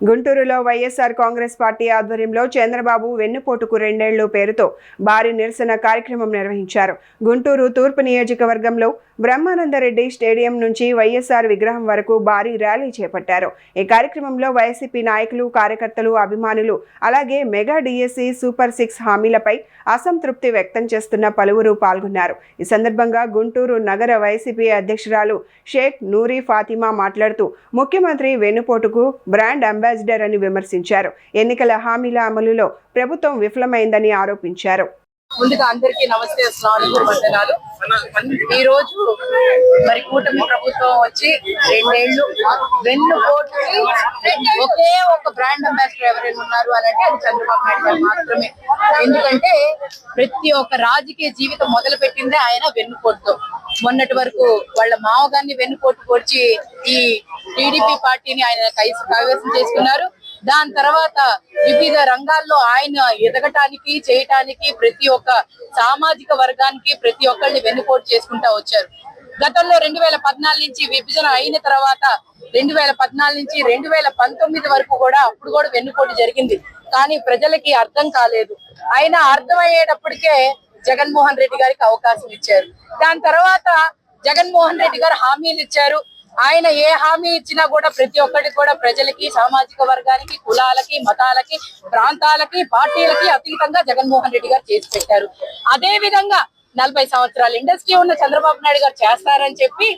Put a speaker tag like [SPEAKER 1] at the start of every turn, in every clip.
[SPEAKER 1] గుంటూరులో వైఎస్ఆర్ కాంగ్రెస్ పార్టీ ఆధ్వర్యంలో చంద్రబాబు వెన్నుపోటుకు 2 ఏళ్లు పేరుతో భారీ నిరసన కార్యక్రమం నిర్వహించారు. గుంటూరు తూర్పు నియోజకవర్గంలో బ్రహ్మానందరెడ్డి స్టేడియం నుంచి వైఎస్ఆర్ విగ్రహం వరకు భారీ ర్యాలీ చేపట్టారు. ఈ కార్యక్రమంలో వైసీపీ నాయకులు, కార్యకర్తలు, అభిమానులు, అలాగే మెగా డిఎస్సి సూపర్ 6 హామీలపై అసంతృప్తి వ్యక్తం చేస్తున్న పలువురు పాల్గొన్నారు. ఈ సందర్భంగా గుంటూరు నగర వైసీపీ అధ్యక్షురాలు షేక్ నూరి ఫాతిమా మాట్లాడుతూ ముఖ్యమంత్రి వెన్నుపోటుకు బ్రాండ్ అంబాసిడర్ అని విమర్శించారు. ఎన్నికల హామీల అమలులో ప్రభుత్వం విఫలమైందని ఆరోపించారు.
[SPEAKER 2] ముందుగా అందరికీ నమస్తే, అస్సలాము వందనాలు. ఈ రోజు మరి కూటమి ప్రభుత్వం వచ్చి 2 ఏళ్లు వెన్నుపోటుకి ఒకే ఒక బ్రాండ్ అంబాసిడర్ ఎవరైనా ఉన్నారు అని అంటే అది చంద్రబాబు నాయుడు గారు మాత్రమే. ఎందుకంటే ప్రతి ఒక్క రాజకీయ జీవితం మొదలు పెట్టిందే ఆయన వెన్నుపోటుతో. మొన్నటి వరకు వాళ్ళ మామగారిని వెన్నుపోటు పొడిచి ఈ టీడీపీ పార్టీని ఆయన కైవసం చేసుకున్నారు. దాని తర్వాత వివిధ రంగాల్లో ఆయన ఎదగటానికి, చేయటానికి ప్రతి ఒక్క సామాజిక వర్గానికి ప్రతి ఒక్కరిని వెన్నుపోటు చేసుకుంటా వచ్చారు. గతంలో 2014 నుంచి విభజన అయిన తర్వాత 2014 నుంచి 2019 వరకు కూడా అప్పుడు కూడా వెన్నుపోటు జరిగింది. కానీ ప్రజలకి అర్థం కాలేదు. ఆయన అర్థమయ్యేటప్పటికే జగన్మోహన్ రెడ్డి గారికి అవకాశం ఇచ్చారు. దాని తర్వాత జగన్మోహన్ రెడ్డి గారు హామీలు ఇచ్చారు. ఆయన ఏ హామీ ఇచ్చినా కూడా ప్రతి ఒక్కరికి కూడా ప్రజలకి, సామాజిక వర్గానికి, కులాలకి, మతాలకి, ప్రాంతాలకి, పార్టీలకి అతీతంగా జగన్మోహన్ రెడ్డి గారు చేసి పెట్టారు. అదే విధంగా 40 సంవత్సరాల ఇండస్ట్రీ ఉన్న చంద్రబాబు నాయుడు గారు చేస్తారని చెప్పి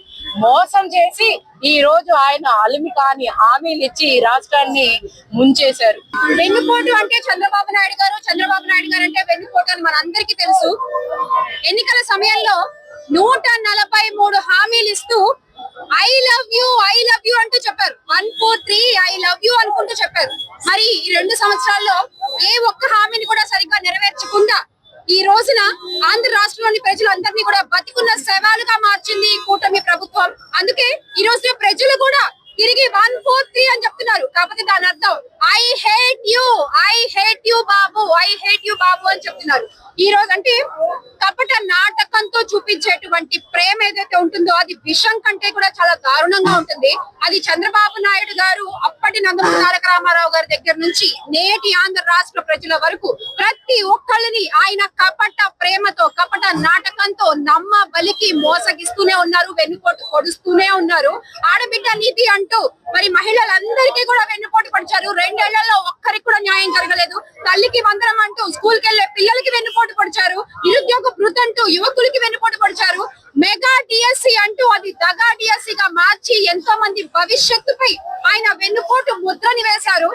[SPEAKER 2] మోసం చేసి ఈ రోజు ఆయన అలిమి కాని హామీలు ఇచ్చి ఈ రాష్ట్రాన్ని ముంచేశారు.
[SPEAKER 3] వెన్నుపోటు అంటే చంద్రబాబు నాయుడు గారు అంటే వెన్నుపోటు అని మనందరికీ తెలుసు. ఎన్నికల సమయంలో 143 హామీలు ఇస్తూ ఐ లవ్ యూ అంటూ చెప్పారు. 143 ఐ లవ్ యూ అనుకుంటూ చెప్పారు. మరి ఈ 2 సంవత్సరాల్లో ఏ ఒక్క హామీని కూడా సరిగ్గా నెరవేర్చకుండా ఈ రోజున ఆంధ్ర రాష్ట్రంలోని ప్రజలందరినీ కూడా బతికున్న శవాలుగా మార్చింది ఈ కూటమి ప్రభుత్వం. అందుకే ఈ రోజు ప్రజలు కూడా తిరిగి 143 అని చెప్తున్నారు. కాకపోతే దాని అర్థం ఐ హేట్ యూ బాబు అని చెప్తున్నారు. ఈ రోజు అంటే కపట నాటకంతో చూపించేటువంటి ప్రేమ ఏదైతే ఉంటుందో అది విషం కంటే కూడా చాలా దారుణంగా ఉంటుంది. అది చంద్రబాబు నాయుడు గారు అప్పటి నందమూరి తారక రామారావు గారి దగ్గర నుంచి నేటి ఆంధ్ర రాష్ట్ర ప్రజల వరకు ప్రతి ఒక్కళ్ళని ఆయన కపట ప్రేమతో, కపట నాటకంతో నమ్మ బలికి మోసగిస్తూనే ఉన్నారు, వెన్నుపోటు పొడుస్తూనే ఉన్నారు. ఆడబిడ్డ నీతి అంటూ మరి మహిళలందరికీ కూడా వెన్నుపోటు పొడిచారు. 2 ఏళ్లలో ఒక్కరికి కూడా న్యాయం జరగలేదు. తల్లికి వందనం అంటూ స్కూల్కి వెళ్లే పిల్లలకి వెన్నుపోటు పొడిచారు. నిరుద్యోగ భృతి అంటూ యువకులకి వెన్నుపోటు పొడిచారు. మెగా డిఎస్సి అంటూ అది దగా డిఎస్సిగా మార్చి ఎంతో మంది భవిష్యత్తుపై ఆయన వెన్నుపోటు ముద్రని వేశారు.